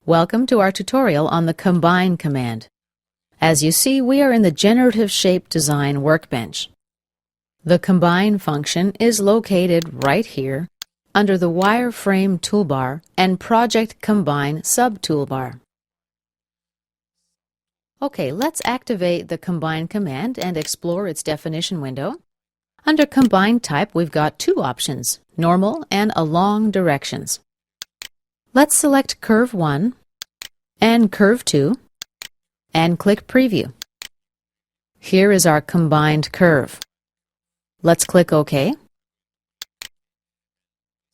Welcome to our tutorial on the Combine command. As you see, we are in the Generative Shape Design workbench. The Combine function is located right here under the Wireframe toolbar and Project Combine sub-toolbar. Okay, let's activate the Combine command and explore its definition window. Under Combine type, we've got two options, normal and along directions. Let's select Curve 1 and Curve 2 and click Preview. Here is our combined curve. Let's click OK.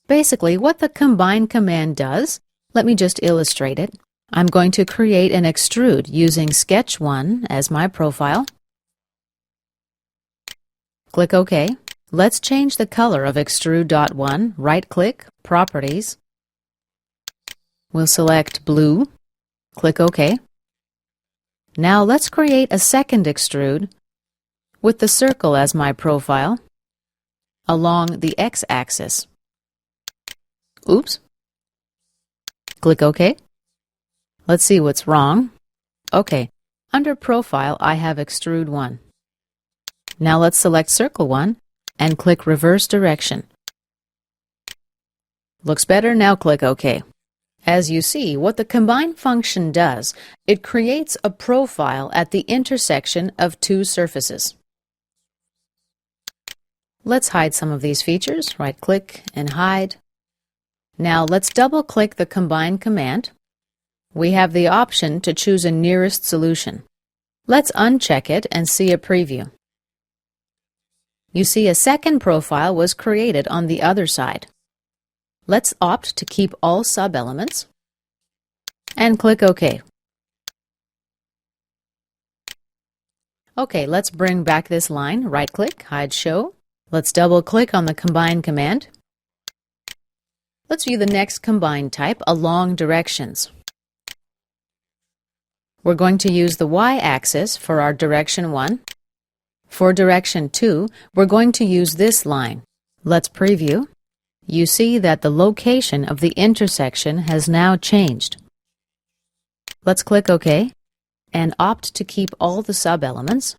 Basically, what the Combine command does, let me just illustrate it. I'm going to create an extrude using Sketch 1 as my profile. Click OK. Let's change the color of Extrude.1. Right-click, Properties. We'll select Blue. Click OK. Now let's create a second extrude with the circle as my profile along the x-axis. Oops. Click OK. Let's see what's wrong. OK. Under Profile, I have Extrude 1. Now let's select Circle 1 and click Reverse Direction. Looks better. Now click OK. As you see, what the Combine function does, it creates a profile at the intersection of two surfaces. Let's hide some of these features. Right-click and hide. Now let's double-click the Combine command. We have the option to choose a nearest solution. Let's uncheck it and see a preview. You see a second profile was created on the other side. Let's opt to keep all sub-elements and click OK. OK, let's bring back this line. Right-click, hide show. Let's double-click on the Combine command. Let's view the next Combine type, along directions. We're going to use the y-axis for our direction 1. For direction 2, we're going to use this line. Let's preview. You see that the location of the intersection has now changed. Let's click OK and opt to keep all the sub-elements.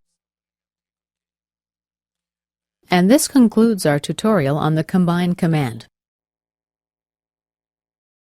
And this concludes our tutorial on the Combine command.